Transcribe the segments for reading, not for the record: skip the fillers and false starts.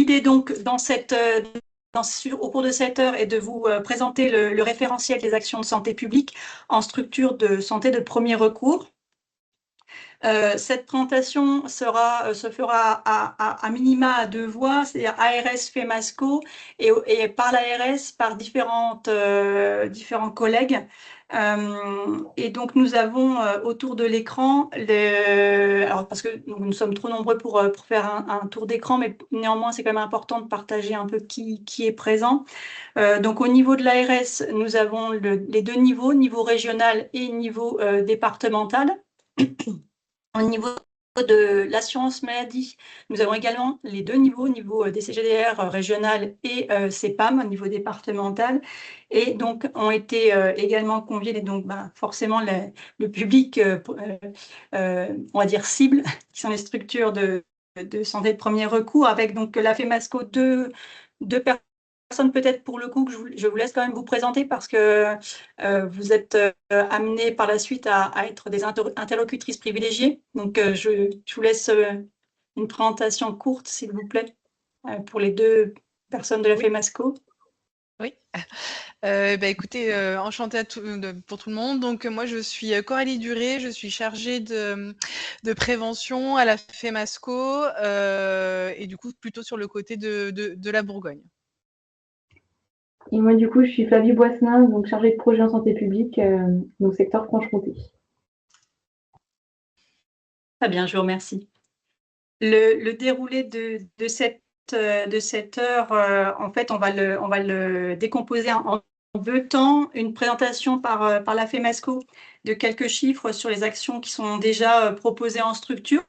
l'idée donc au cours de cette heure est de vous présenter le référentiel des actions de santé publique en structure de santé de premier recours. Cette présentation se fera à minima à deux voix, c'est-à-dire ARS FEMASCO et par l'ARS par différents collègues. Et donc nous avons autour de l'écran, alors parce que nous sommes trop nombreux pour faire un tour d'écran, mais néanmoins c'est quand même important de partager un peu qui est présent. Donc au niveau de l'ARS, nous avons les deux niveaux, niveau régional et niveau départemental. Au niveau de l'assurance maladie, nous avons également les deux niveaux, niveau des CGDR régional et CEPAM, au niveau départemental. Et donc, ont été également conviés, donc forcément le public, on va dire cible, qui sont les structures de santé de premier recours, avec donc la FEMASCO, deux personnes peut-être pour le coup que je vous laisse quand même vous présenter parce que vous êtes amenés par la suite à être des interlocutrices privilégiées. Donc je vous laisse une présentation courte, s'il vous plaît, pour les deux personnes de la FEMASCO. Oui. Écoutez, enchantée pour tout le monde. Donc moi je suis Coralie Duré, je suis chargée de prévention à la FEMASCO et du coup plutôt sur le côté de la Bourgogne. Et moi du coup je suis Flavie Boisselin, donc chargée de projet en santé publique, donc secteur Franche-Comté. Très bien, je vous remercie. Le déroulé de cette heure, en fait, on va le décomposer en deux temps. Une présentation par la FEMASCO de quelques chiffres sur les actions qui sont déjà proposées en structure,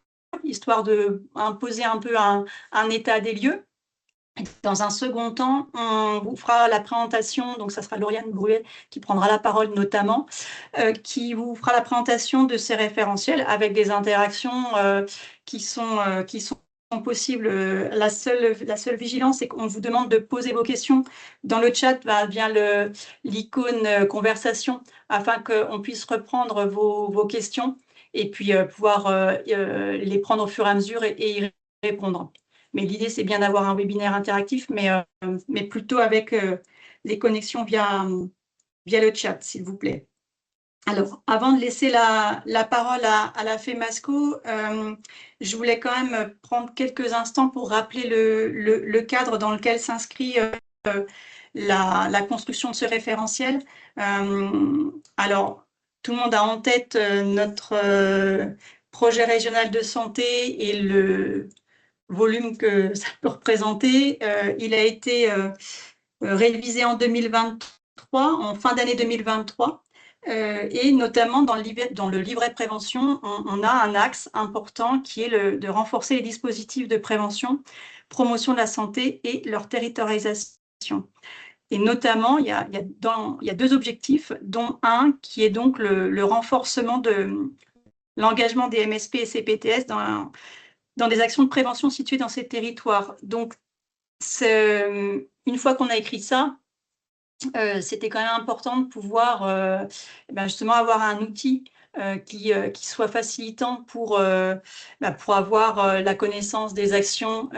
histoire de imposer un peu un état des lieux. Dans un second temps, on vous fera la présentation, donc ça sera Lauriane Bruet qui prendra la parole notamment, qui vous fera la présentation de ces référentiels avec des interactions qui sont possibles. La seule vigilance, c'est qu'on vous demande de poser vos questions dans le chat via l'icône conversation afin qu'on puisse reprendre vos questions et puis pouvoir les prendre au fur et à mesure et y répondre. Mais l'idée, c'est bien d'avoir un webinaire interactif, mais plutôt avec les connexions via le chat, s'il vous plaît. Alors, avant de laisser la parole à la FEMASCO, je voulais quand même prendre quelques instants pour rappeler le cadre dans lequel s'inscrit la construction de ce référentiel. Alors, tout le monde a en tête notre projet régional de santé et le volume que ça peut représenter. Il a été révisé en 2023, en fin d'année 2023, et notamment dans le livret de prévention, on a un axe important qui est de renforcer les dispositifs de prévention, promotion de la santé et leur territorialisation. Et notamment, il y a deux objectifs, dont un qui est donc le renforcement de l'engagement des MSP et CPTS dans des actions de prévention situées dans ces territoires. Donc, une fois qu'on a écrit ça, c'était quand même important de pouvoir justement avoir un outil qui soit facilitant pour avoir la connaissance des actions,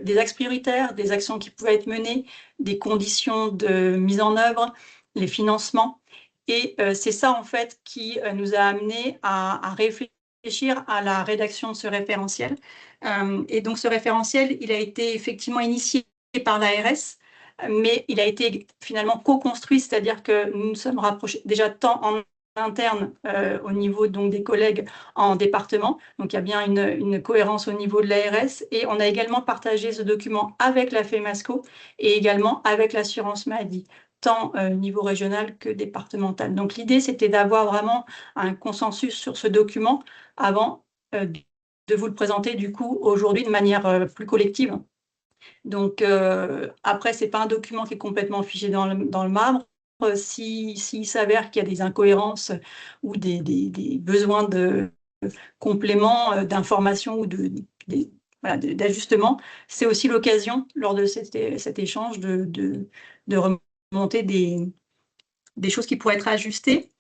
des axes prioritaires, des actions qui pouvaient être menées, des conditions de mise en œuvre, les financements. Et c'est ça, en fait, qui nous a amené à réfléchir à la rédaction de ce référentiel. Et donc, ce référentiel, il a été effectivement initié par l'ARS, mais il a été finalement co-construit, c'est-à-dire que nous nous sommes rapprochés déjà tant en interne au niveau donc, des collègues en département, donc il y a bien une cohérence au niveau de l'ARS, et on a également partagé ce document avec la FEMASCO et également avec l'assurance maladie, tant niveau régional que départemental. Donc l'idée, c'était d'avoir vraiment un consensus sur ce document avant de vous le présenter du coup aujourd'hui de manière plus collective. Donc après, ce n'est pas un document qui est complètement figé dans le marbre. S'il s'avère qu'il y a des incohérences ou des besoins de compléments, d'informations ou d'ajustements, c'est aussi l'occasion, lors de cet échange, de remonter des choses qui pourraient être ajustées.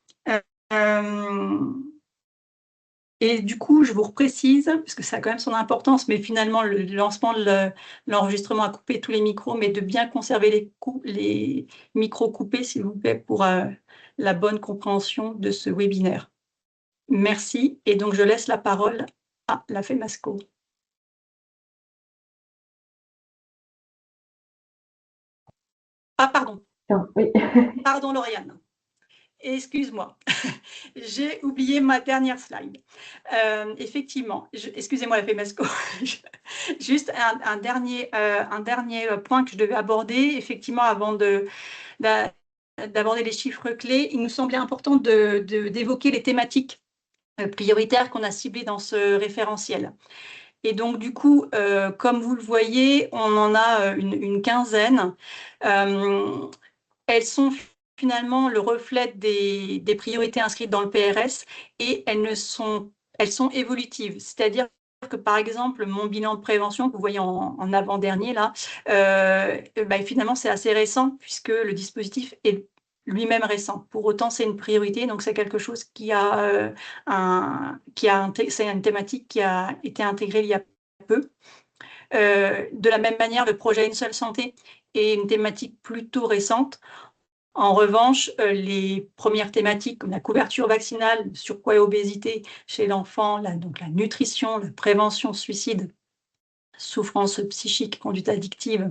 Et du coup, je vous reprécise, parce que ça a quand même son importance, mais finalement, le lancement de l'enregistrement a coupé tous les micros, mais de bien conserver les micros coupés, s'il vous plaît, pour la bonne compréhension de ce webinaire. Merci. Et donc, je laisse la parole à la FEMASCO. Ah, pardon. Oui. Pardon, Lauriane. Excuse-moi, j'ai oublié ma dernière slide. Effectivement, excusez-moi la FEMASCO, juste un dernier point que je devais aborder, effectivement, avant d'aborder les chiffres clés. Il nous semblait important d'évoquer les thématiques prioritaires qu'on a ciblées dans ce référentiel. Et donc, du coup, comme vous le voyez, on en a une quinzaine. Elles sont finalement le reflet des priorités inscrites dans le PRS et elles sont évolutives. C'est-à-dire que, par exemple, mon bilan de prévention que vous voyez en avant-dernier, là, finalement, c'est assez récent puisque le dispositif est lui-même récent. Pour autant, c'est une priorité, donc c'est quelque chose c'est une thématique qui a été intégrée il y a peu. De la même manière, le projet Une seule santé est une thématique plutôt récente. En revanche, les premières thématiques comme la couverture vaccinale, surpoids et obésité chez l'enfant, donc la nutrition, la prévention, suicide, souffrance psychique, conduite addictive,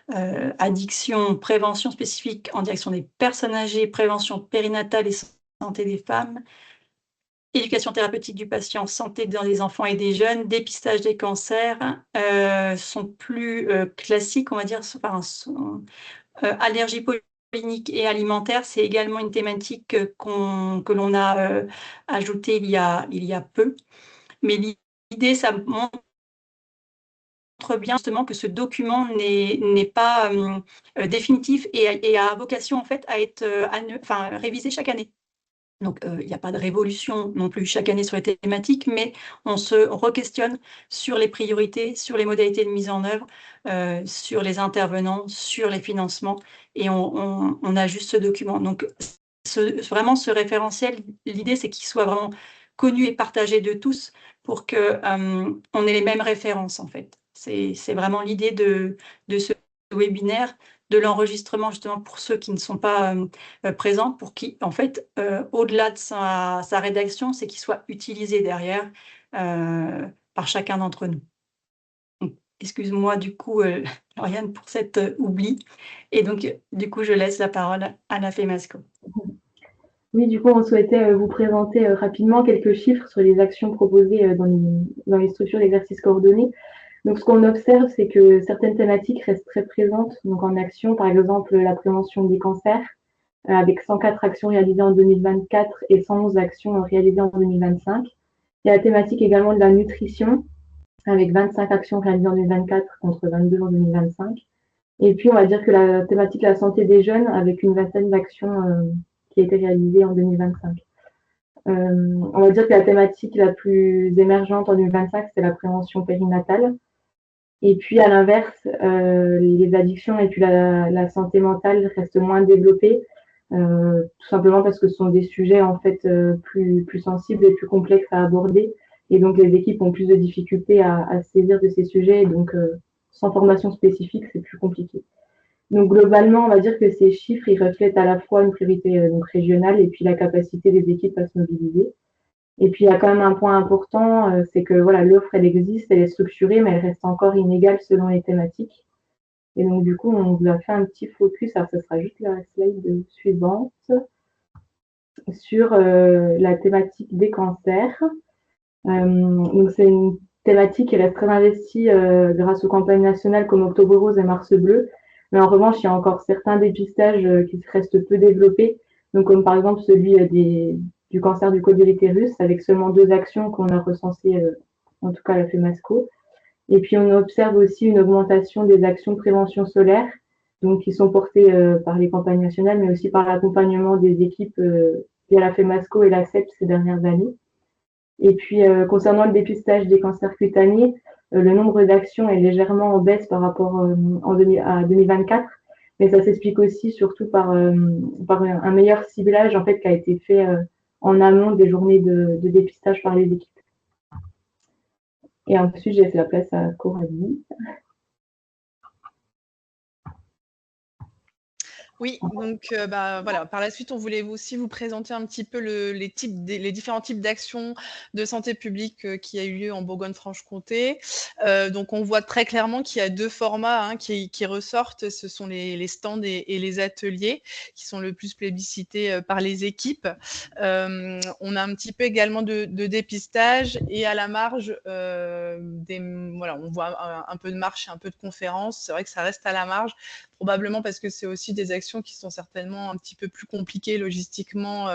addiction, prévention spécifique en direction des personnes âgées, prévention périnatale et santé des femmes, éducation thérapeutique du patient, santé dans les enfants et des jeunes, dépistage des cancers, sont plus classiques, on va dire, allergie pollinique et alimentaire, c'est également une thématique que l'on a ajoutée il y a peu. Mais l'idée, ça montre bien justement que ce document n'est pas définitif et a vocation en fait à être révisé chaque année. Donc, il n'y a pas de révolution non plus chaque année sur les thématiques, mais on se re-questionne sur les priorités, sur les modalités de mise en œuvre, sur les intervenants, sur les financements, et on ajuste ce document. Donc, vraiment, ce référentiel, l'idée, c'est qu'il soit vraiment connu et partagé de tous pour qu'on ait les mêmes références, en fait. C'est vraiment l'idée de ce webinaire, de l'enregistrement justement pour ceux qui ne sont pas présents, pour qui, en fait, au-delà de sa rédaction, c'est qu'il soit utilisé derrière par chacun d'entre nous. Excuse-moi du coup, Lauriane, pour cet oubli. Et donc, du coup, je laisse la parole à la FEMASCO. Oui, du coup, on souhaitait vous présenter rapidement quelques chiffres sur les actions proposées dans les structures d'exercice coordonné. Donc, ce qu'on observe, c'est que certaines thématiques restent très présentes. Donc, en action, par exemple, la prévention des cancers, avec 104 actions réalisées en 2024 et 111 actions réalisées en 2025. Il y a la thématique également de la nutrition, avec 25 actions réalisées en 2024 contre 22 en 2025. Et puis, on va dire que la thématique de la santé des jeunes, avec une vingtaine d'actions qui a été réalisée en 2025. On va dire que la thématique la plus émergente en 2025, c'est la prévention périnatale. Et puis, à l'inverse, les addictions et puis la santé mentale restent moins développées, tout simplement parce que ce sont des sujets en fait plus sensibles et plus complexes à aborder. Et donc, les équipes ont plus de difficultés à se saisir de ces sujets. Et donc, sans formation spécifique, c'est plus compliqué. Donc, globalement, on va dire que ces chiffres, ils reflètent à la fois une priorité donc régionale et puis la capacité des équipes à se mobiliser. Et puis, il y a quand même un point important, c'est que voilà, l'offre, elle existe, elle est structurée, mais elle reste encore inégale selon les thématiques. Et donc, du coup, on vous a fait un petit focus, alors ce sera juste la slide suivante, sur la thématique des cancers. Donc, c'est une thématique qui reste très investie grâce aux campagnes nationales comme Octobre Rose et Mars Bleu. Mais en revanche, il y a encore certains dépistages qui restent peu développés, donc comme par exemple celui du cancer du col de l'utérus, avec seulement 2 actions qu'on a recensées, en tout cas à la FEMASCO. Et puis, on observe aussi une augmentation des actions de prévention solaire, donc qui sont portées par les campagnes nationales, mais aussi par l'accompagnement des équipes via la FEMASCO et la CEP ces dernières années. Et puis, concernant le dépistage des cancers cutanés, le nombre d'actions est légèrement en baisse par rapport à 2024, mais ça s'explique aussi surtout par un meilleur ciblage en fait qui a été fait en amont des journées de dépistage par les équipes. Et ensuite, je laisse la place à Coralie. Oui, donc voilà. Par la suite, on voulait aussi vous présenter un petit peu les différents types d'actions de santé publique qui a eu lieu en Bourgogne-Franche-Comté. Donc, on voit très clairement qu'il y a deux formats qui ressortent. Ce sont les stands et les ateliers qui sont le plus plébiscités par les équipes. On a un petit peu également de dépistage et à la marge, on voit un peu de marche et un peu de conférences. C'est vrai que ça reste à la marge, probablement parce que c'est aussi des actions qui sont certainement un petit peu plus compliquées logistiquement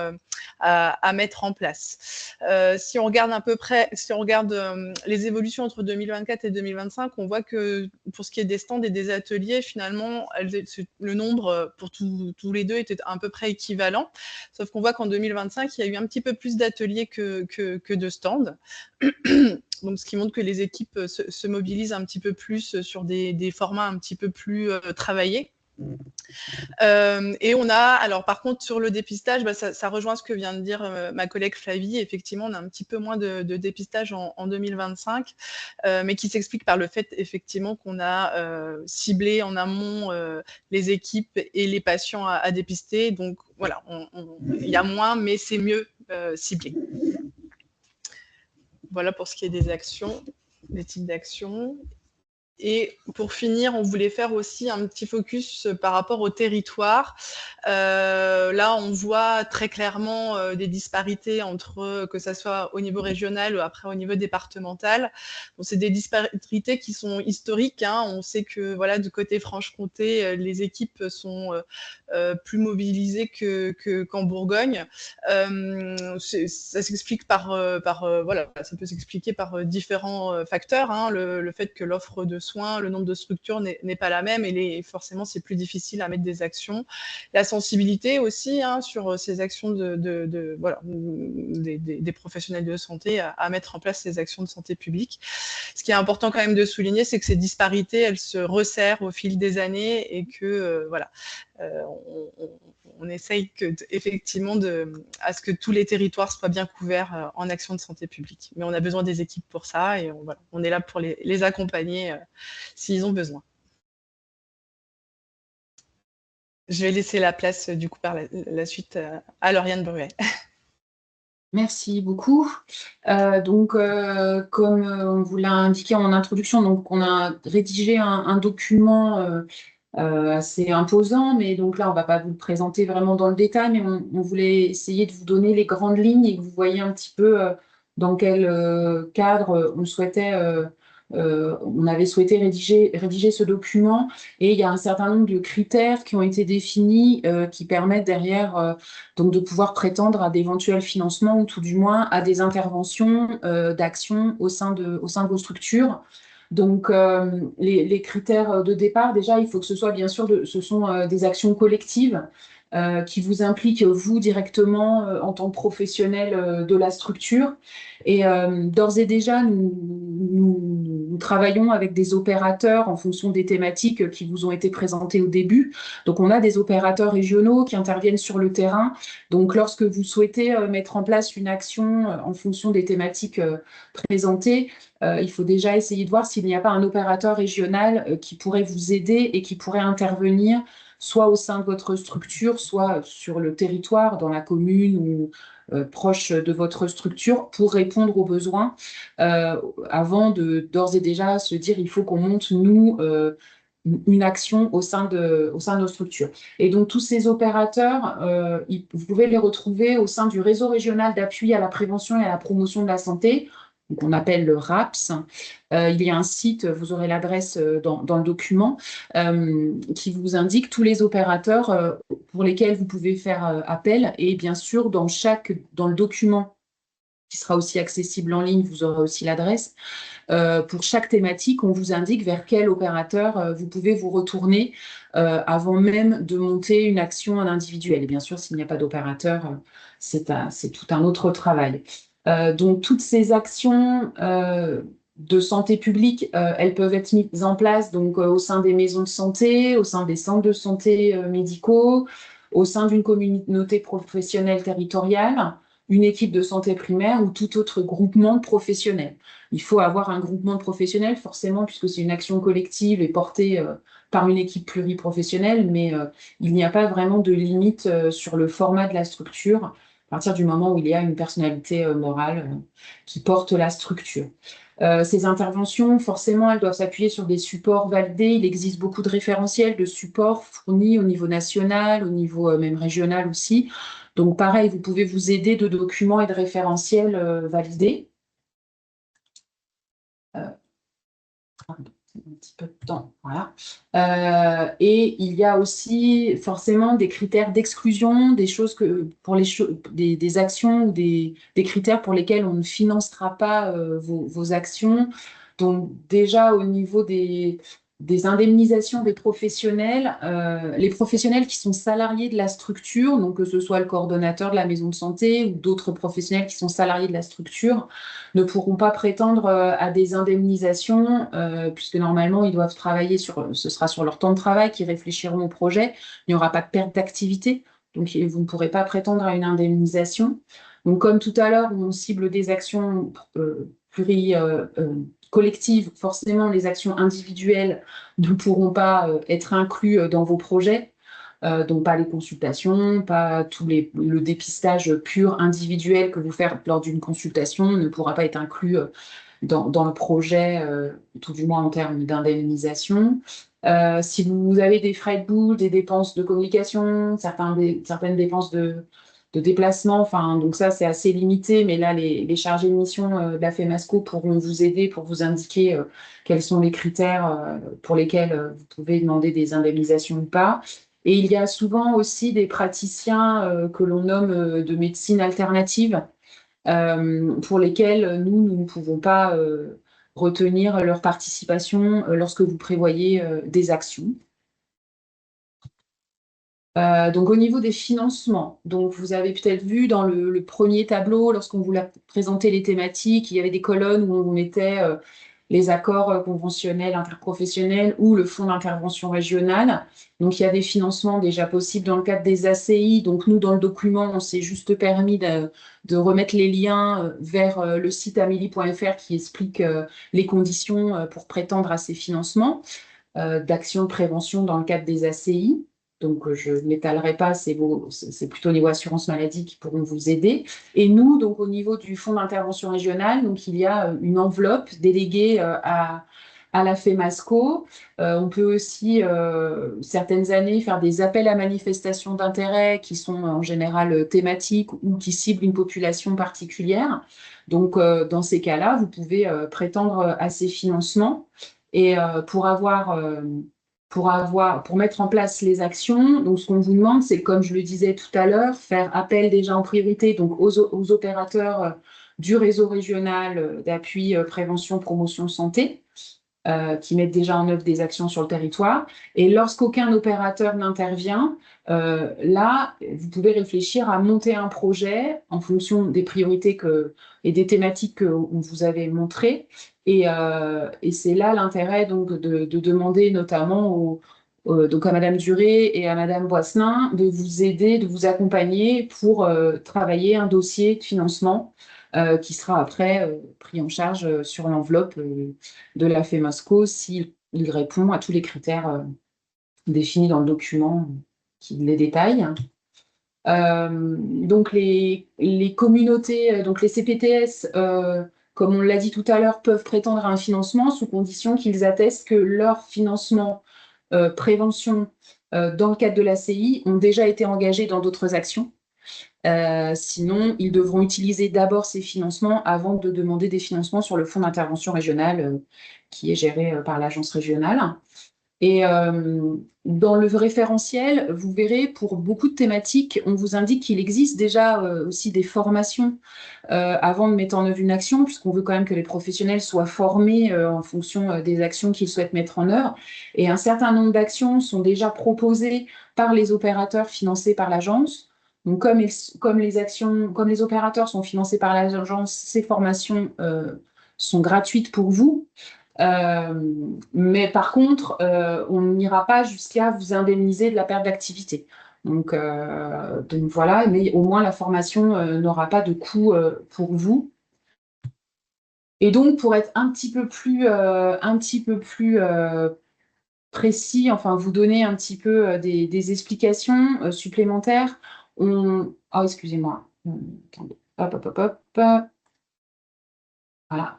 à mettre en place. Si on regarde les évolutions entre 2024 et 2025, on voit que pour ce qui est des stands et des ateliers, finalement, le nombre pour tous les deux était à peu près équivalent. Sauf qu'on voit qu'en 2025, il y a eu un petit peu plus d'ateliers que de stands. Donc, ce qui montre que les équipes se mobilisent un petit peu plus sur des formats un petit peu plus travaillés. Et on a, alors par contre, sur le dépistage, ça rejoint ce que vient de dire ma collègue Flavie. Effectivement, on a un petit peu moins de dépistage en 2025, mais qui s'explique par le fait, effectivement, qu'on a ciblé en amont les équipes et les patients à dépister. Donc, voilà, il y a moins, mais c'est mieux ciblé. Voilà pour ce qui est des actions, des types d'actions. Et pour finir, on voulait faire aussi un petit focus par rapport au territoire. Là, on voit très clairement des disparités entre, que ce soit au niveau régional ou après au niveau départemental. Bon, c'est des disparités qui sont historiques. On sait que voilà, du côté Franche-Comté, les équipes sont plus mobilisées qu'en Bourgogne. Ça s'explique voilà, ça peut s'expliquer par différents facteurs. Le fait que l'offre de soins, le nombre de structures n'est pas la même et forcément c'est plus difficile à mettre des actions. La sensibilité aussi sur ces actions des professionnels de santé à mettre en place ces actions de santé publique. Ce qui est important quand même de souligner, c'est que ces disparités, elles se resserrent au fil des années et que on essaye effectivement à ce que tous les territoires soient bien couverts en action de santé publique. Mais on a besoin des équipes pour ça et on est là pour les accompagner s'ils ont besoin. Je vais laisser la place du coup par la suite à Lauriane Bruet. Merci beaucoup. Comme on vous l'a indiqué en introduction, donc on a rédigé un document assez imposant, mais donc là, on ne va pas vous le présenter vraiment dans le détail, mais on voulait essayer de vous donner les grandes lignes et que vous voyez un petit peu dans quel cadre on avait souhaité rédiger ce document. Et il y a un certain nombre de critères qui ont été définis qui permettent derrière donc de pouvoir prétendre à d'éventuels financements ou tout du moins à des interventions d'actions au sein de vos structures. Donc, les critères de départ, déjà, il faut que ce soit, bien sûr, ce sont des actions collectives qui vous impliquent, vous, directement, en tant que professionnel de la structure. Et d'ores et déjà, nous travaillons avec des opérateurs en fonction des thématiques qui vous ont été présentées au début. Donc, on a des opérateurs régionaux qui interviennent sur le terrain. Donc, lorsque vous souhaitez mettre en place une action en fonction des thématiques présentées, il faut déjà essayer de voir s'il n'y a pas un opérateur régional qui pourrait vous aider et qui pourrait intervenir soit au sein de votre structure, soit sur le territoire, dans la commune ou proche de votre structure pour répondre aux besoins avant d'ores et déjà se dire il faut qu'on monte, nous, une action au sein de nos structures. Et donc, tous ces opérateurs, vous pouvez les retrouver au sein du réseau régional d'appui à la prévention et à la promotion de la santé, qu'on appelle le RAPS. Il y a un site, vous aurez l'adresse dans le document, qui vous indique tous les opérateurs pour lesquels vous pouvez faire appel. Et bien sûr, dans le document qui sera aussi accessible en ligne, vous aurez aussi l'adresse. Pour chaque thématique, on vous indique vers quel opérateur vous pouvez vous retourner avant même de monter une action en individuel. Et bien sûr, s'il n'y a pas d'opérateur, c'est tout un autre travail. Donc, toutes ces actions de santé publique, elles peuvent être mises en place donc, au sein des maisons de santé, au sein des centres de santé médicaux, au sein d'une communauté professionnelle territoriale, une équipe de santé primaire ou tout autre groupement de professionnels. Il faut avoir un groupement de professionnels, forcément, puisque c'est une action collective et portée par une équipe pluriprofessionnelle, mais il n'y a pas vraiment de limite sur le format de la structure à partir du moment où il y a une personnalité morale qui porte la structure. Ces interventions, forcément, elles doivent s'appuyer sur des supports validés. Il existe beaucoup de référentiels, de supports fournis au niveau national, au niveau même régional aussi. Donc, pareil, vous pouvez vous aider de documents et de référentiels validés. Pardon, un petit peu de temps, voilà. Et il y a aussi forcément des critères d'exclusion, des choses que pour des actions ou des critères pour lesquels on ne financera pas vos actions. Donc déjà au niveau des indemnisations des professionnels, les professionnels qui sont salariés de la structure, donc que ce soit le coordonnateur de la maison de santé ou d'autres professionnels qui sont salariés de la structure, ne pourront pas prétendre à des indemnisations, puisque normalement, ils doivent travailler ce sera sur leur temps de travail qu'ils réfléchiront au projet. Il n'y aura pas de perte d'activité, donc vous ne pourrez pas prétendre à une indemnisation. Donc, comme tout à l'heure, où on cible des actions collectives, forcément, les actions individuelles ne pourront pas être incluses dans vos projets. Donc pas les consultations, pas le dépistage pur individuel que vous faites lors d'une consultation ne pourra pas être inclus dans le projet, tout du moins en termes d'indemnisation. Si vous avez des frais de boule, des dépenses de communication, certaines dépenses de déplacement, enfin, donc ça c'est assez limité, mais là les chargés de mission de la FEMASCO pourront vous aider pour vous indiquer quels sont les critères pour lesquels vous pouvez demander des indemnisations ou pas. Et il y a souvent aussi des praticiens que l'on nomme de médecine alternative, pour lesquels nous ne pouvons pas retenir leur participation lorsque vous prévoyez des actions. Donc au niveau des financements, donc vous avez peut-être vu dans le premier tableau, lorsqu'on vous a présenté les thématiques, il y avait des colonnes où on mettait les accords conventionnels interprofessionnels ou le fonds d'intervention régionale. Donc il y a des financements déjà possibles dans le cadre des ACI. Donc nous, dans le document, on s'est juste permis de remettre les liens vers le site amélie.fr qui explique les conditions pour prétendre à ces financements d'actions de prévention dans le cadre des ACI. Donc, je ne m'étalerai pas, c'est plutôt au niveau assurance maladie qui pourront vous aider. Et nous, donc, au niveau du fonds d'intervention régionale, donc, il y a une enveloppe déléguée à la FEMASCO. On peut aussi, certaines années, faire des appels à manifestation d'intérêt qui sont en général thématiques ou qui ciblent une population particulière. Donc, dans ces cas-là, vous pouvez prétendre à ces financements. Et pour mettre en place les actions, donc ce qu'on vous demande, c'est, comme je le disais tout à l'heure, faire appel déjà en priorité donc aux opérateurs du réseau régional d'appui prévention, promotion, santé, qui mettent déjà en œuvre des actions sur le territoire. Et lorsqu'aucun opérateur n'intervient, là, vous pouvez réfléchir à monter un projet en fonction des priorités et des thématiques que vous avez montrées. Et c'est là l'intérêt donc de demander notamment donc à Madame Duré et à Madame Boisselin de vous aider, de vous accompagner pour travailler un dossier de financement qui sera après pris en charge sur l'enveloppe de la FEMASCO s'il répond à tous les critères définis dans le document qui les détaille. Donc les communautés, donc les CPTS, comme on l'a dit tout à l'heure, peuvent prétendre à un financement sous condition qu'ils attestent que leur financement prévention dans le cadre de l'ACI ont déjà été engagés dans d'autres actions. Sinon, ils devront utiliser d'abord ces financements avant de demander des financements sur le fonds d'intervention régional qui est géré par l'agence régionale. Et dans le référentiel, vous verrez, pour beaucoup de thématiques, on vous indique qu'il existe déjà aussi des formations avant de mettre en œuvre une action, puisqu'on veut quand même que les professionnels soient formés en fonction des actions qu'ils souhaitent mettre en œuvre. Et un certain nombre d'actions sont déjà proposées par les opérateurs financés par l'agence. Donc, comme les opérateurs sont financés par l'agence, ces formations sont gratuites pour vous. Mais par contre, on n'ira pas jusqu'à vous indemniser de la perte d'activité. Donc voilà, mais au moins la formation n'aura pas de coût pour vous. Et donc, pour être un petit peu plus précis, enfin vous donner un petit peu des explications supplémentaires, oh, excusez-moi. Attendez. Hop, hop, hop, hop. Voilà.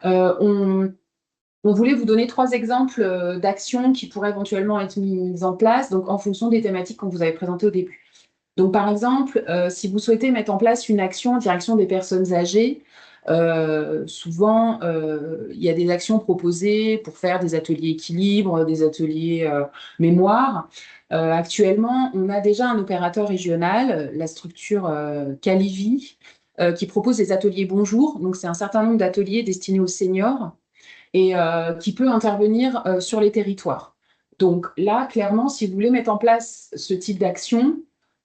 On voulait vous donner 3 exemples d'actions qui pourraient éventuellement être mises en place, donc en fonction des thématiques qu'on vous avait présentées au début. Donc, par exemple, si vous souhaitez mettre en place une action en direction des personnes âgées, souvent, il y a des actions proposées pour faire des ateliers équilibre, des ateliers mémoire. Actuellement, on a déjà un opérateur régional, la structure Calivi, qui propose des ateliers Bonjour. Donc, c'est un certain nombre d'ateliers destinés aux seniors et qui peut intervenir sur les territoires. Donc là, clairement, si vous voulez mettre en place ce type d'action,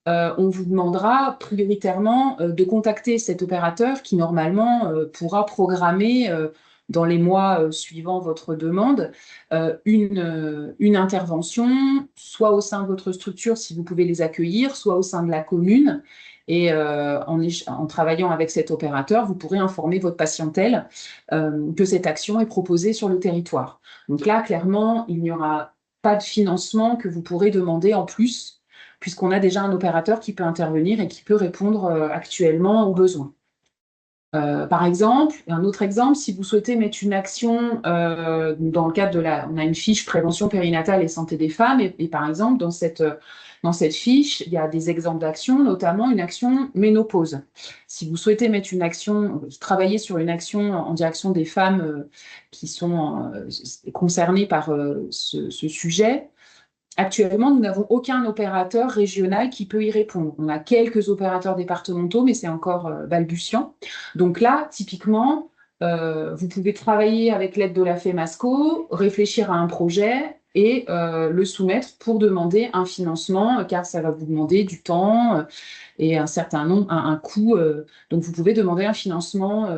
on vous demandera prioritairement de contacter cet opérateur qui, normalement, pourra programmer dans les mois suivant votre demande une intervention, soit au sein de votre structure, si vous pouvez les accueillir, soit au sein de la commune. Et en travaillant avec cet opérateur, vous pourrez informer votre patientèle que cette action est proposée sur le territoire. Donc là, clairement, il n'y aura pas de financement que vous pourrez demander en plus, puisqu'on a déjà un opérateur qui peut intervenir et qui peut répondre actuellement aux besoins. Par exemple, un autre exemple, si vous souhaitez mettre une action dans le cadre on a une fiche prévention périnatale et santé des femmes, et par exemple, dans cette fiche, il y a des exemples d'actions, notamment une action ménopause. Si vous souhaitez mettre une action, travailler sur une action en direction des femmes qui sont concernées par ce sujet, actuellement, nous n'avons aucun opérateur régional qui peut y répondre. On a quelques opérateurs départementaux, mais c'est encore balbutiant. Donc là, typiquement, vous pouvez travailler avec l'aide de la FEMASCO, réfléchir à un projet et le soumettre pour demander un financement, car ça va vous demander du temps et un certain nombre, un coût. Donc vous pouvez demander un financement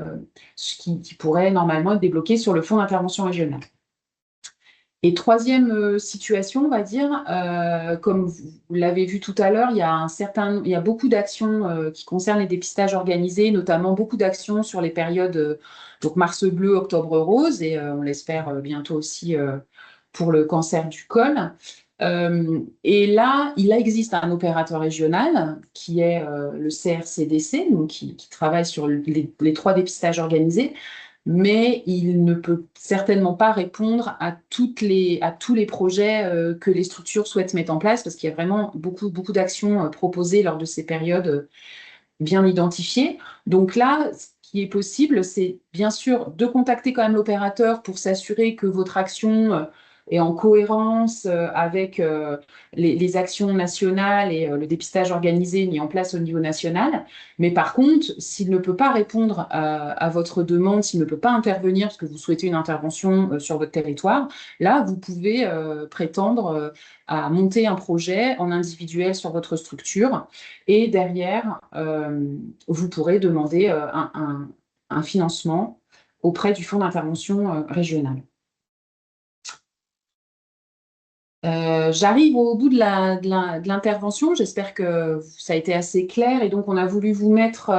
qui pourrait normalement être débloqué sur le fonds d'intervention régionale. Et troisième situation, on va dire, comme vous l'avez vu tout à l'heure, il y a beaucoup d'actions qui concernent les dépistages organisés, notamment beaucoup d'actions sur les périodes donc mars bleu, octobre rose, et on l'espère bientôt aussi pour le cancer du col. Et là, il existe un opérateur régional qui est le CRCDC, donc qui travaille sur les 3 dépistages organisés, mais il ne peut certainement pas répondre à tous les projets que les structures souhaitent mettre en place, parce qu'il y a vraiment beaucoup d'actions proposées lors de ces périodes bien identifiées. Donc là, ce qui est possible, c'est bien sûr de contacter quand même l'opérateur pour s'assurer que votre action est en cohérence avec les actions nationales et le dépistage organisé mis en place au niveau national. Mais par contre, s'il ne peut pas répondre à votre demande, s'il ne peut pas intervenir parce que vous souhaitez une intervention sur votre territoire, là, vous pouvez prétendre à monter un projet en individuel sur votre structure et derrière, vous pourrez demander un financement auprès du fonds d'intervention régional. J'arrive au bout de l'intervention. J'espère que ça a été assez clair. Et donc, on a voulu vous mettre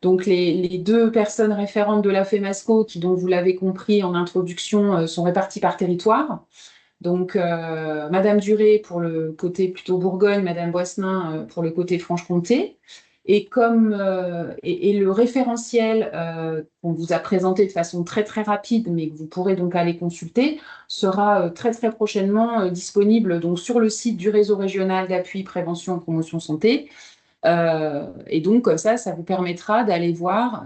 donc les 2 personnes référentes de la FEMASCO qui, donc vous l'avez compris en introduction, sont réparties par territoire. Donc, Madame Duré pour le côté plutôt Bourgogne, Madame Boisselin pour le côté Franche-Comté. Et le référentiel qu'on vous a présenté de façon très très rapide, mais que vous pourrez donc aller consulter, sera très très prochainement disponible donc sur le site du réseau régional d'appui prévention et promotion santé. Et donc ça vous permettra d'aller voir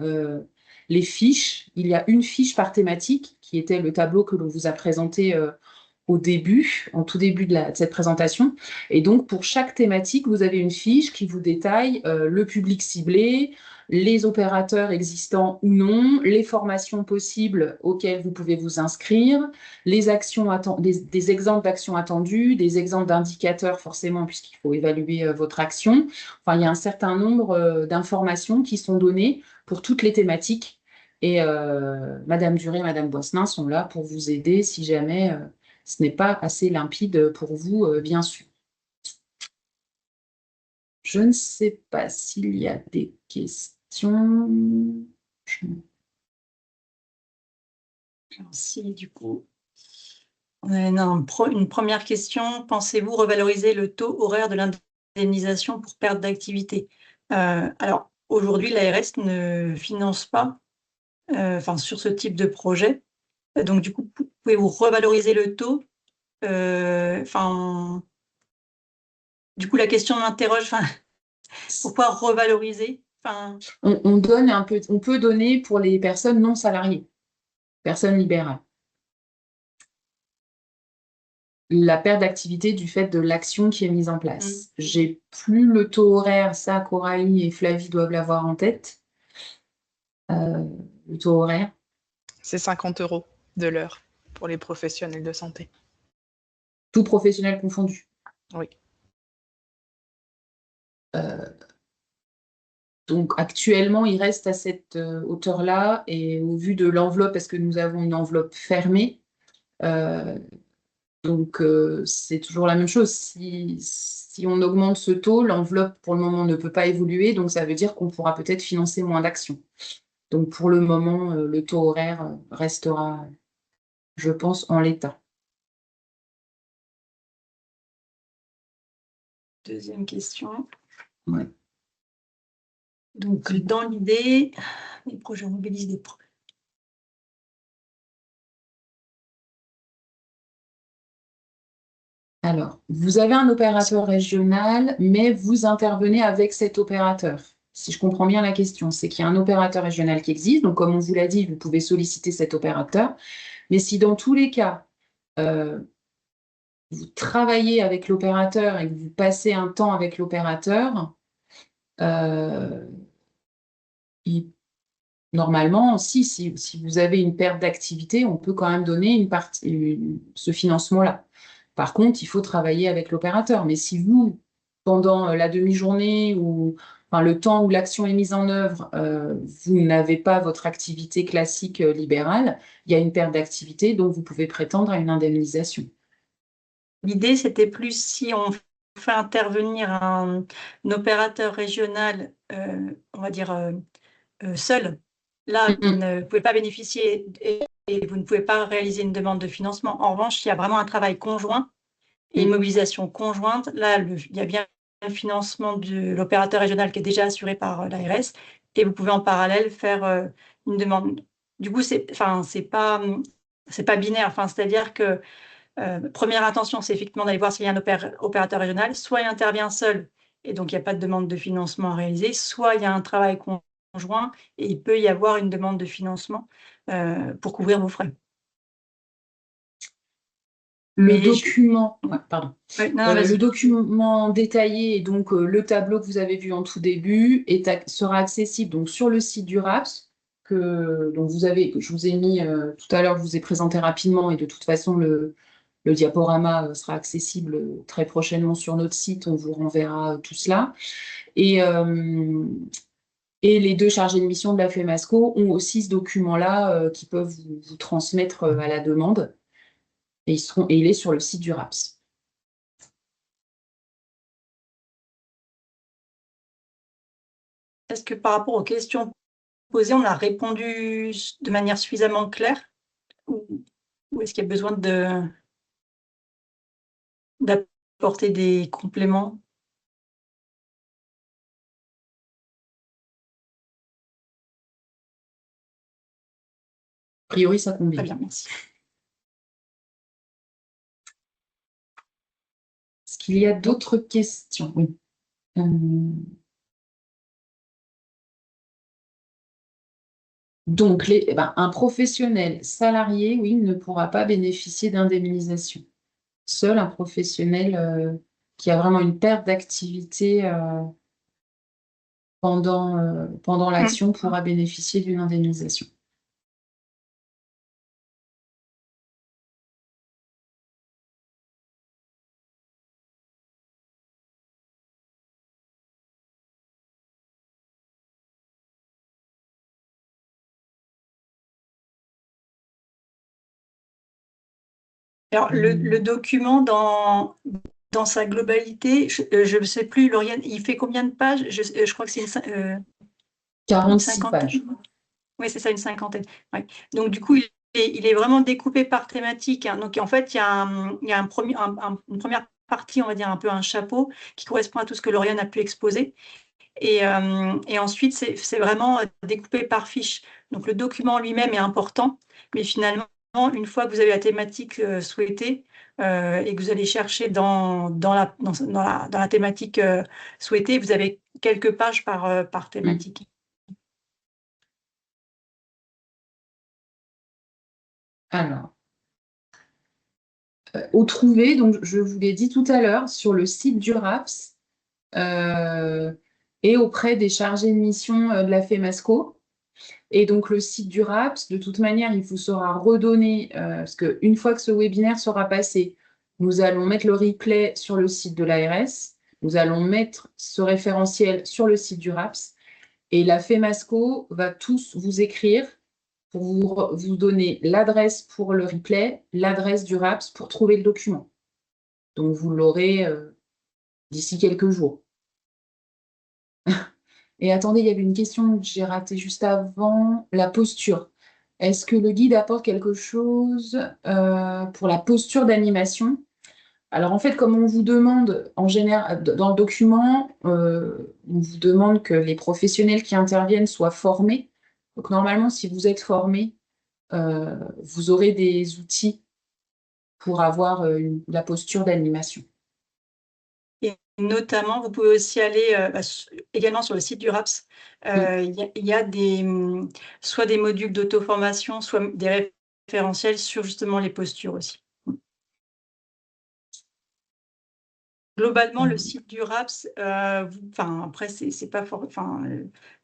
les fiches. Il y a une fiche par thématique qui était le tableau que l'on vous a présenté en tout début de cette présentation. Et donc, pour chaque thématique, vous avez une fiche qui vous détaille le public ciblé, les opérateurs existants ou non, les formations possibles auxquelles vous pouvez vous inscrire, les actions des exemples d'actions attendues, des exemples d'indicateurs forcément, puisqu'il faut évaluer votre action. Enfin, il y a un certain nombre d'informations qui sont données pour toutes les thématiques. Et Madame Duré et Madame Boisselin sont là pour vous aider si jamais ce n'est pas assez limpide pour vous, bien sûr. Je ne sais pas s'il y a des questions. Si, du coup. Une première question. Pensez-vous revaloriser le taux horaire de l'indemnisation pour perte d'activité? Alors, aujourd'hui, l'ARS ne finance pas sur ce type de projet. Donc, du coup, pouvez-vous revaloriser le taux? Du coup, la question m'interroge. Pourquoi revaloriser? On donne on peut donner pour les personnes non salariées, personnes libérales. La perte d'activité du fait de l'action qui est mise en place. J'ai plus le taux horaire, ça, Coralie et Flavie doivent l'avoir en tête. Le taux horaire. C'est 50 € de l'heure pour les professionnels de santé. Tout professionnel confondu. Oui. Donc actuellement, il reste à cette hauteur-là et au vu de l'enveloppe, parce que nous avons une enveloppe fermée, donc c'est toujours la même chose. Si on augmente ce taux, l'enveloppe pour le moment ne peut pas évoluer, donc ça veut dire qu'on pourra peut-être financer moins d'actions. Donc pour le moment, le taux horaire restera, je pense, en l'état. Deuxième question. Ouais. Donc, dans l'idée, les projets mobilisent des projets. Alors, vous avez un opérateur régional, mais vous intervenez avec cet opérateur. Si je comprends bien la question, c'est qu'il y a un opérateur régional qui existe. Donc, comme on vous l'a dit, vous pouvez solliciter cet opérateur. Mais si dans tous les cas, vous travaillez avec l'opérateur et que vous passez un temps avec l'opérateur, normalement, si vous avez une perte d'activité, on peut quand même donner une partie, ce financement-là. Par contre, il faut travailler avec l'opérateur. Mais si vous, pendant la demi-journée ou le temps où l'action est mise en œuvre, vous n'avez pas votre activité classique libérale, il y a une perte d'activité, donc vous pouvez prétendre à une indemnisation. L'idée, c'était plus si on fait intervenir un opérateur régional, on va dire seul. Là, vous ne pouvez pas bénéficier et vous ne pouvez pas réaliser une demande de financement. En revanche, il y a vraiment un travail conjoint et une mobilisation conjointe. Là, il y a bien le financement de l'opérateur régional qui est déjà assuré par l'ARS et vous pouvez en parallèle faire une demande. Du coup, c'est pas binaire. C'est-à-dire que première intention, c'est effectivement d'aller voir s'il y a un opérateur régional. Soit il intervient seul et donc il n'y a pas de demande de financement à réaliser, soit il y a un travail conjoint et il peut y avoir une demande de financement pour couvrir vos frais. Le document, pardon. Le document détaillé, et donc le tableau que vous avez vu en tout début, sera accessible donc, sur le site du RAPS, que je vous ai mis tout à l'heure, je vous ai présenté rapidement, et de toute façon, le diaporama sera accessible très prochainement sur notre site, on vous renverra tout cela. Et les deux chargés de mission de la FEMASCO ont aussi ce document-là qui peuvent vous transmettre à la demande. Et il est sur le site du RAPS. Est-ce que par rapport aux questions posées, on a répondu de manière suffisamment claire ou est-ce qu'il y a besoin d'apporter des compléments? A priori, ça convient. Très bien, merci. Est-ce qu'il y a d'autres questions? Oui. Donc, un professionnel salarié, oui, ne pourra pas bénéficier d'indemnisation. Seul un professionnel qui a vraiment une perte d'activité pendant l'action pourra bénéficier d'une indemnisation. Alors, le document dans dans sa globalité, je ne sais plus, Lauriane, il fait combien de pages? Je crois que c'est une 46 cinquantaine. pages. Oui, c'est ça, une cinquantaine. Ouais. Donc, du coup, il est vraiment découpé par thématique, hein. Donc, en fait, il y a une première partie, on va dire un peu un chapeau, qui correspond à tout ce que Lauriane a pu exposer. Et ensuite, c'est vraiment découpé par fiche. Donc, le document lui-même est important, mais finalement, une fois que vous avez la thématique souhaitée et que vous allez chercher dans la thématique souhaitée, vous avez quelques pages par thématique. Alors, au trouvé, donc je vous l'ai dit tout à l'heure, sur le site du RAPS et auprès des chargés de mission de la FEMASCO. Et donc, le site du RAPS, de toute manière, il vous sera redonné, parce qu'une fois que ce webinaire sera passé, nous allons mettre le replay sur le site de l'ARS, nous allons mettre ce référentiel sur le site du RAPS, et la FEMASCO va tous vous écrire pour vous donner l'adresse pour le replay, l'adresse du RAPS pour trouver le document. Donc, vous l'aurez d'ici quelques jours. Et attendez, il y avait une question que j'ai ratée juste avant, la posture. Est-ce que le guide apporte quelque chose pour la posture d'animation? Alors en fait, comme on vous demande en général dans le document, on vous demande que les professionnels qui interviennent soient formés. Donc normalement, si vous êtes formé, vous aurez des outils pour avoir la posture d'animation. Et notamment, vous pouvez aussi aller également sur le site du RAPS. Il y a soit des modules d'auto-formation, soit des référentiels sur justement les postures aussi. Globalement, le site du RAPS, après, c'est pas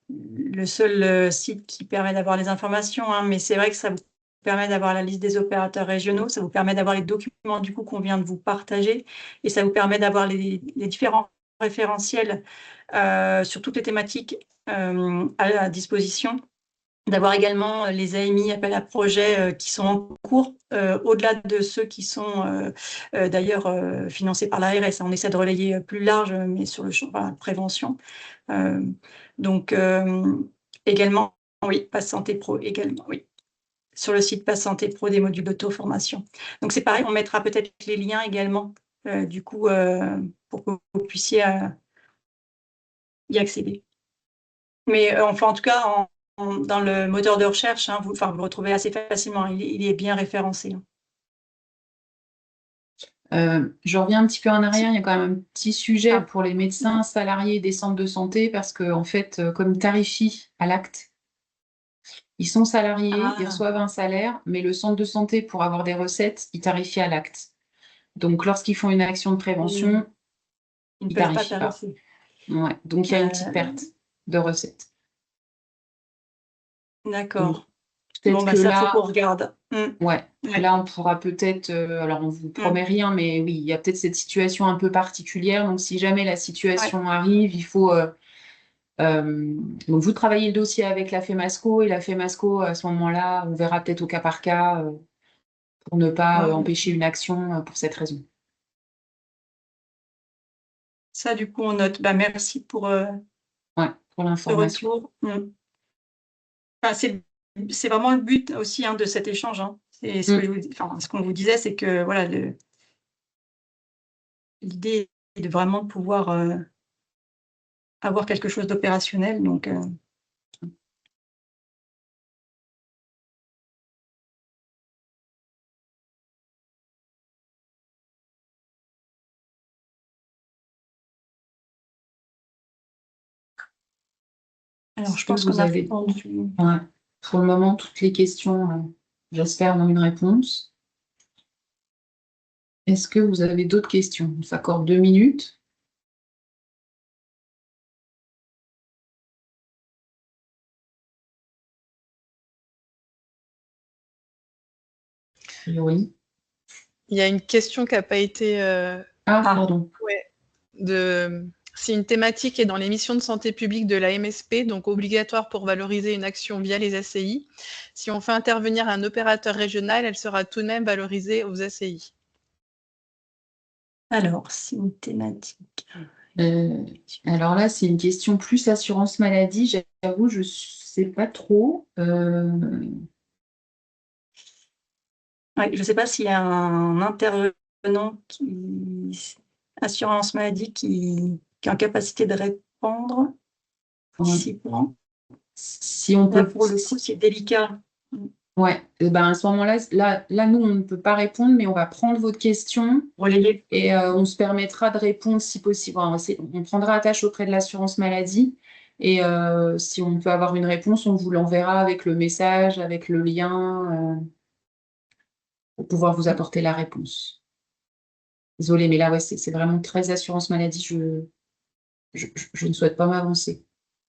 le seul site qui permet d'avoir les informations, hein, mais c'est vrai que ça vous permet d'avoir la liste des opérateurs régionaux, ça vous permet d'avoir les documents du coup qu'on vient de vous partager, et ça vous permet d'avoir les différents référentiels sur toutes les thématiques à disposition, d'avoir également les AMI, appels à projets qui sont en cours, au-delà de ceux qui sont d'ailleurs financés par l'ARS. On essaie de relayer plus large, mais sur le champ de prévention. Donc, également, oui, Pass Santé Pro également, oui. Sur le site Pass Santé Pro, des modules d'auto-formation. Donc, c'est pareil, on mettra peut-être les liens également, du coup, pour que vous puissiez y accéder. Mais enfin, en tout cas, dans le moteur de recherche, hein, vous le retrouvez assez facilement. Il est bien référencé. Je reviens un petit peu en arrière, il y a quand même un petit sujet pour les médecins salariés des centres de santé, parce que en fait, comme ils tarifient à l'acte, ils sont salariés, ils reçoivent un salaire, mais le centre de santé, pour avoir des recettes, il tarifie à l'acte. Donc, lorsqu'ils font une action de prévention, ils ne ils peuvent pas tarifient pas. tarifer. Ouais. Donc, il y a une petite perte de recettes. D'accord. Peut-être que ça, là, faut qu'on regarde. Ouais. Là, on pourra peut-être, alors on vous promet rien, mais oui, il y a peut-être cette situation un peu particulière. Donc, si jamais la situation arrive, il faut. Donc, vous travaillez le dossier avec la FEMASCO, et la FEMASCO, à ce moment-là, on verra peut-être au cas par cas pour ne pas empêcher une action pour cette raison. Ça, du coup, on note. Merci pour l'information. le retour. C'est vraiment le but aussi de cet échange. Hein. C'est ce qu'on vous disait, c'est que voilà, l'idée est de vraiment pouvoir avoir quelque chose d'opérationnel. Donc, alors, je pense qu'on a répondu. Pour le moment, toutes les questions, j'espère, ont une réponse. Est-ce que vous avez d'autres questions? On s'accorde 2 minutes. Oui. Il y a une question qui n'a pas été... pardon. Si une thématique est dans les missions de santé publique de la MSP, donc obligatoire pour valoriser une action via les ACI, si on fait intervenir un opérateur régional, elle sera tout de même valorisée aux ACI. Alors, c'est une thématique. Alors là, c'est une question plus assurance maladie. J'avoue, je ne sais pas trop. Ouais, je ne sais pas s'il y a un intervenant assurance maladie qui est en capacité de répondre. Participant. Si on Là, peut. pour le coup, c'est délicat. Ouais, ben à ce moment-là, là, nous, on ne peut pas répondre, mais on va prendre votre question Relayer. et on se permettra de répondre si possible. On prendra attache auprès de l'assurance maladie et si on peut avoir une réponse, on vous l'enverra avec le message, avec le lien pour pouvoir vous apporter la réponse. Désolée, mais là, ouais, c'est vraiment très assurance maladie. Je ne souhaite pas m'avancer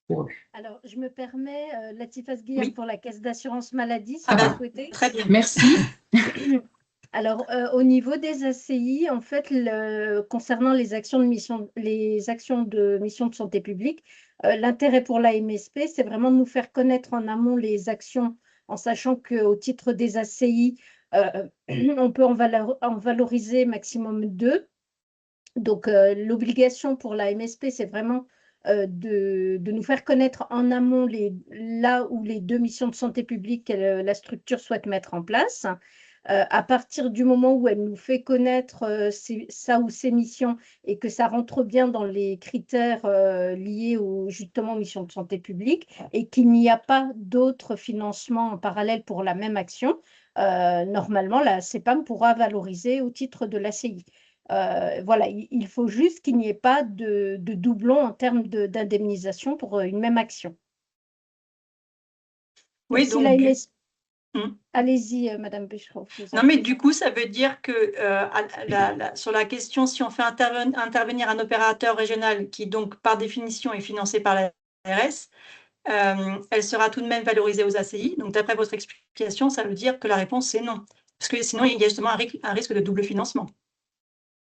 pour eux. Alors, je me permets, Latifa Guillaume Oui. pour la caisse d'assurance maladie, si Ah vous bah, souhaitez. très bien. Merci. Alors, au niveau des ACI, en fait, concernant les actions de mission de santé publique, l'intérêt pour la MSP, c'est vraiment de nous faire connaître en amont les actions, en sachant qu'au titre des ACI, on peut en valoriser maximum 2. Donc, l'obligation pour la MSP, c'est vraiment de nous faire connaître en amont là où les 2 missions de santé publique que la structure souhaite mettre en place. À partir du moment où elle nous fait connaître ça ou ces missions et que ça rentre bien dans les critères liés justement aux missions de santé publique et qu'il n'y a pas d'autres financements en parallèle pour la même action, normalement, la CEPAM pourra valoriser au titre de l'ACI. Voilà, il faut juste qu'il n'y ait pas de doublon en termes d'indemnisation pour une même action. Oui, Si donc la MS... Hum. Allez-y, Madame Becherov. Non, mais du coup, ça veut dire que sur la question, si on fait intervenir un opérateur régional qui, donc, par définition, est financé par la ARS, elle sera tout de même valorisée aux ACI. Donc, d'après votre explication, ça veut dire que la réponse, c'est non. Parce que sinon, il y a justement un risque de double financement.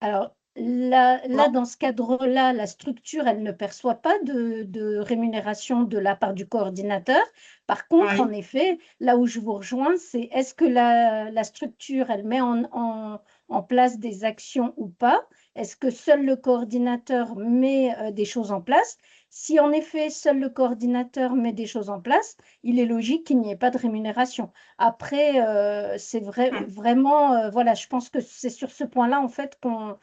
Alors, là, dans ce cadre-là, la structure, elle ne perçoit pas de rémunération de la part du coordinateur. Par contre, Oui. en effet, là où je vous rejoins, c'est est-ce que la structure, elle met en place des actions ou pas? Est-ce que seul le coordinateur met des choses en place? Si en effet, seul le coordinateur met des choses en place, il est logique qu'il n'y ait pas de rémunération. Après, c'est vraiment, voilà, je pense que c'est sur ce point-là, en fait, qu'on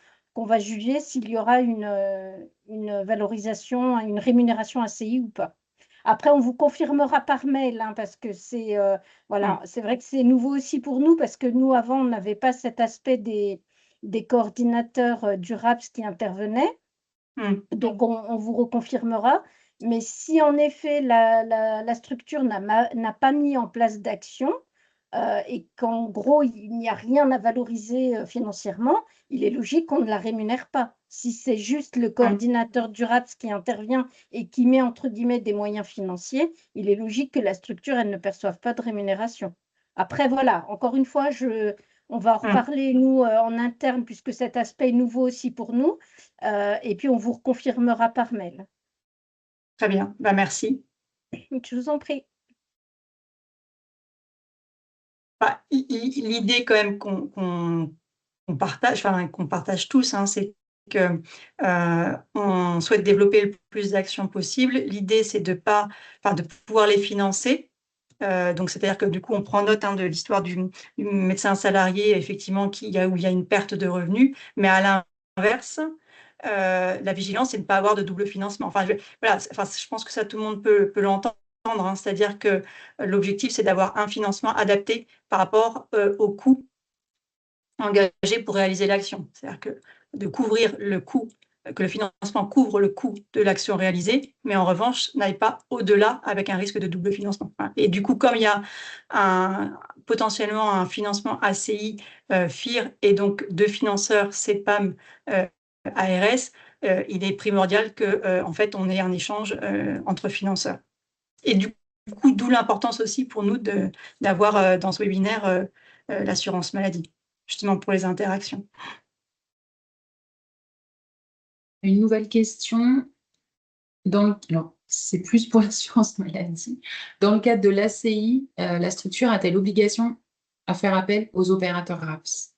va juger s'il y aura une valorisation, une rémunération ACI ou pas. Après, on vous confirmera par mail, hein, parce que voilà, c'est vrai que c'est nouveau aussi pour nous, parce que nous, avant, on n'avait pas cet aspect des coordinateurs du RAPS qui intervenaient. Donc, on vous reconfirmera. Mais si en effet la structure n'a pas mis en place d'action et qu'en gros il n'y a rien à valoriser financièrement, il est logique qu'on ne la rémunère pas. Si c'est juste le coordinateur du RAPS qui intervient et qui met entre guillemets des moyens financiers, il est logique que la structure elle ne perçoive pas de rémunération. Après voilà, encore une fois, on va en reparler nous en interne puisque cet aspect est nouveau aussi pour nous. Et puis, on vous reconfirmera par mail. Très bien, bah, merci. Je vous en prie. Bah, l'idée quand même qu'on partage tous, hein, c'est que on souhaite développer le plus d'actions possible. L'idée, c'est de pouvoir les financer. Donc, c'est-à-dire que du coup, on prend note de l'histoire du médecin salarié, effectivement, où il y a une perte de revenus, mais à l'inverse, la vigilance, c'est de ne pas avoir de double financement. Je pense que ça, tout le monde peut l'entendre. Hein, c'est-à-dire que l'objectif, c'est d'avoir un financement adapté par rapport au coût engagé pour réaliser l'action. C'est-à-dire que de couvrir le coût, que le financement couvre le coût de l'action réalisée, mais en revanche, n'aille pas au-delà avec un risque de double financement. Et du coup, comme il y a potentiellement un financement ACI, FIR, et donc deux financeurs, CEPAM, ARS, il est primordial en fait, on ait un échange entre financeurs. Et du coup, d'où l'importance aussi pour nous d'avoir dans ce webinaire l'assurance maladie, justement pour les interactions. Une nouvelle question. C'est plus pour l'assurance maladie. Dans le cadre de l'ACI, la structure a-t-elle obligation à faire appel aux opérateurs RAPS?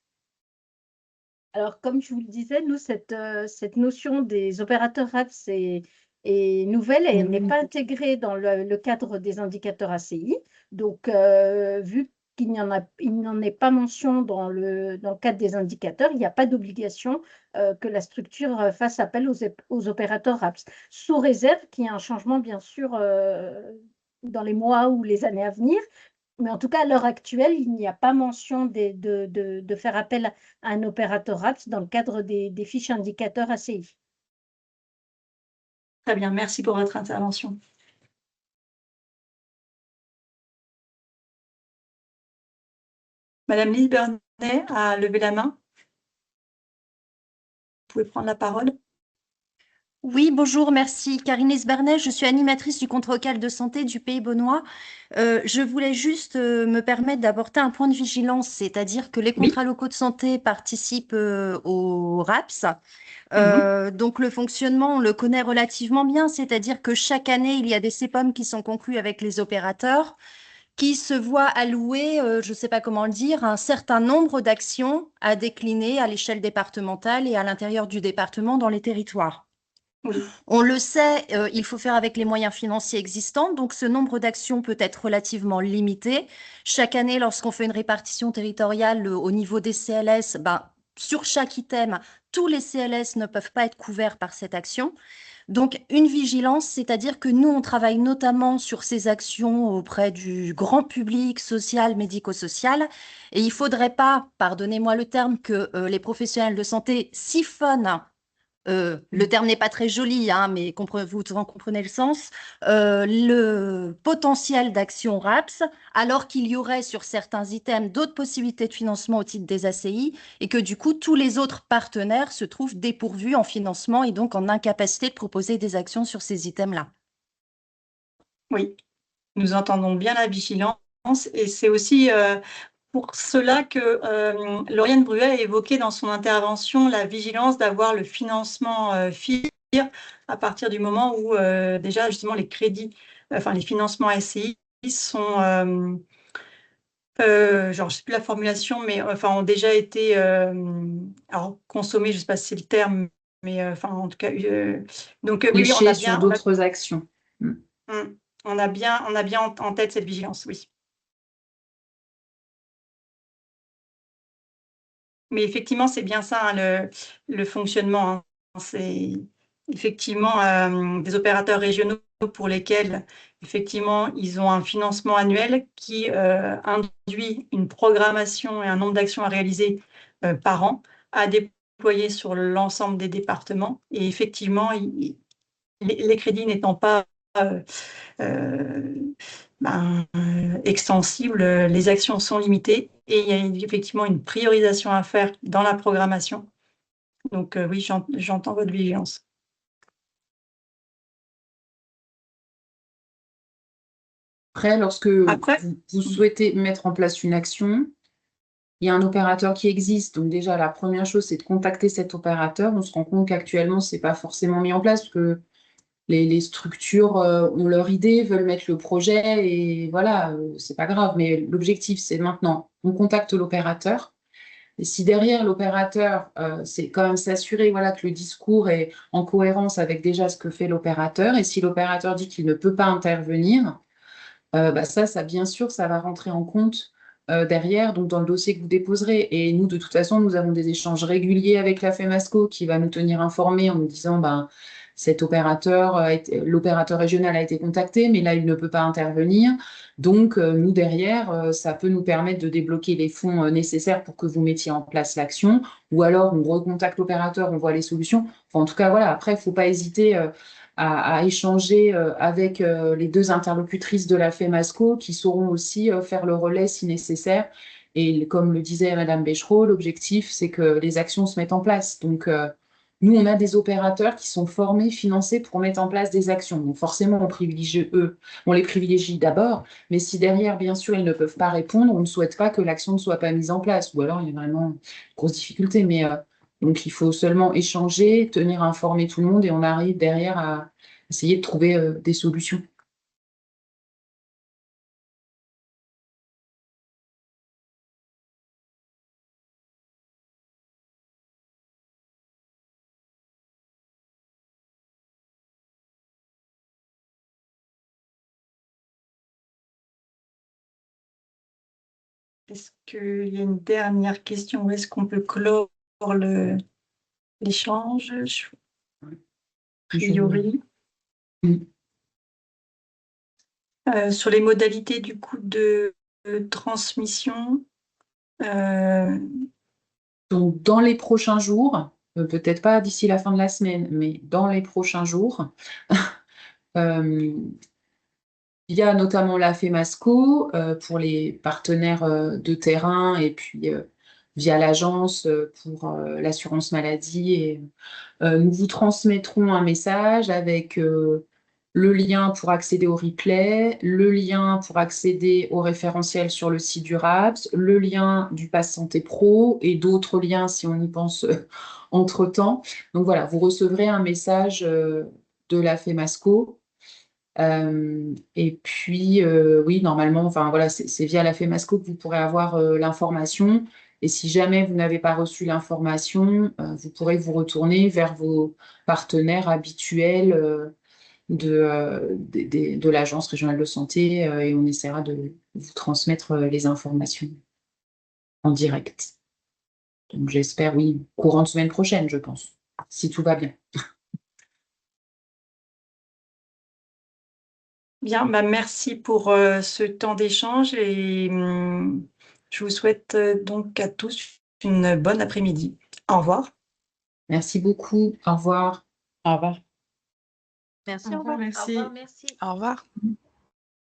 Alors, comme je vous le disais, nous, cette notion des opérateurs RAPS est nouvelle et elle n'est pas intégrée dans le cadre des indicateurs ACI. Donc, vu qu'il n'en est pas mention dans le cadre des indicateurs, il n'y a pas d'obligation que la structure fasse appel aux opérateurs RAPS, sous réserve qu'il y ait un changement, bien sûr, dans les mois ou les années à venir. Mais en tout cas, à l'heure actuelle, il n'y a pas mention de faire appel à un opérateur RAPS dans le cadre des fiches indicateurs ACI. Très bien, merci pour votre intervention. Madame Lise Bernet a levé la main. Vous pouvez prendre la parole. Oui, bonjour, merci. Karine Esbernet, je suis animatrice du compte local de santé du Pays Beaunois. Je voulais juste me permettre d'apporter un point de vigilance, c'est-à-dire que les contrats locaux de santé participent au RAPS. Donc le fonctionnement, on le connaît relativement bien, c'est-à-dire que chaque année, il y a des CPOM qui sont conclus avec les opérateurs, qui se voient allouer, je ne sais pas comment le dire, un certain nombre d'actions à décliner à l'échelle départementale et à l'intérieur du département dans les territoires. On le sait, il faut faire avec les moyens financiers existants, donc ce nombre d'actions peut être relativement limité. Chaque année, lorsqu'on fait une répartition territoriale au niveau des CLS, sur chaque item, tous les CLS ne peuvent pas être couverts par cette action. Donc, une vigilance, c'est-à-dire que nous, on travaille notamment sur ces actions auprès du grand public social, médico-social, et il ne faudrait pas, pardonnez-moi le terme, que les professionnels de santé siphonnent. Le terme n'est pas très joli, hein, mais vous en comprenez le sens. Le potentiel d'action RAPS, alors qu'il y aurait sur certains items d'autres possibilités de financement au titre des ACI, et que du coup, tous les autres partenaires se trouvent dépourvus en financement et donc en incapacité de proposer des actions sur ces items-là. Oui, nous entendons bien la vigilance et c'est aussi pour cela que Lauriane Bruet a évoqué dans son intervention la vigilance d'avoir le financement FIR à partir du moment où déjà justement les crédits, enfin les financements ACI sont, genre je sais plus la formulation, mais enfin ont déjà été alors consommés, je sais pas si c'est le terme, mais enfin en tout cas donc oui, on a sur bien, d'autres actions. on a bien en tête cette vigilance, oui. Mais effectivement, c'est bien ça, hein, le fonctionnement, hein. C'est effectivement des opérateurs régionaux pour lesquels, effectivement, ils ont un financement annuel qui induit une programmation et un nombre d'actions à réaliser par an, à déployer sur l'ensemble des départements. Et effectivement, les crédits n'étant pas extensibles, les actions sont limitées et il y a effectivement une priorisation à faire dans la programmation. Donc oui, j'entends votre vigilance. Après, lorsque vous souhaitez mettre en place une action, il y a un opérateur qui existe. Donc déjà, la première chose, c'est de contacter cet opérateur. On se rend compte qu'actuellement, ce n'est pas forcément mis en place parce que les structures ont leur idée, veulent mettre le projet et voilà, c'est pas grave. Mais l'objectif, c'est maintenant, on contacte l'opérateur. Et si derrière l'opérateur, c'est quand même s'assurer voilà, que le discours est en cohérence avec déjà ce que fait l'opérateur. Et si l'opérateur dit qu'il ne peut pas intervenir, ça, bien sûr, ça va rentrer en compte derrière, donc dans le dossier que vous déposerez. Et nous, de toute façon, nous avons des échanges réguliers avec la FEMASCO qui va nous tenir informés en nous disant cet opérateur, l'opérateur régional a été contacté, mais là, il ne peut pas intervenir. Donc, nous, derrière, ça peut nous permettre de débloquer les fonds nécessaires pour que vous mettiez en place l'action. Ou alors, on recontacte l'opérateur, on voit les solutions. Enfin, en tout cas, voilà, après, il ne faut pas hésiter à échanger avec les deux interlocutrices de la FEMASCO qui sauront aussi faire le relais si nécessaire. Et comme le disait Madame Béchereau, l'objectif, c'est que les actions se mettent en place. Donc, nous, on a des opérateurs qui sont formés, financés pour mettre en place des actions. Donc, forcément, on les privilégie d'abord. Mais si derrière, bien sûr, ils ne peuvent pas répondre, on ne souhaite pas que l'action ne soit pas mise en place. Ou alors, il y a vraiment une grosse difficulté. Mais donc, il faut seulement échanger, tenir informé tout le monde et on arrive derrière à essayer de trouver des solutions. Est-ce qu'il y a une dernière question ou est-ce qu'on peut clore l'échange? A priori. Sur les modalités du coup de transmission. Donc, dans les prochains jours, peut-être pas d'ici la fin de la semaine, mais dans les prochains jours, il y a notamment la FEMASCO pour les partenaires de terrain et puis via l'agence pour l'assurance maladie. Et nous vous transmettrons un message avec le lien pour accéder au replay, le lien pour accéder au référentiel sur le site du RAPS, le lien du Pass Santé Pro et d'autres liens si on y pense entre-temps. Donc voilà, vous recevrez un message de la FEMASCO. Et puis, oui, normalement, enfin voilà, c'est via la FEMASCO que vous pourrez avoir l'information. Et si jamais vous n'avez pas reçu l'information, vous pourrez vous retourner vers vos partenaires habituels de l'Agence régionale de santé et on essaiera de vous transmettre les informations en direct. Donc j'espère, oui, courant de semaine prochaine, je pense, si tout va bien. Bien, bah merci pour ce temps d'échange et je vous souhaite donc à tous une bonne après-midi. Au revoir. Merci beaucoup. Au revoir. Au revoir. Merci, Au revoir, au revoir. merci. Au revoir, merci. Au revoir.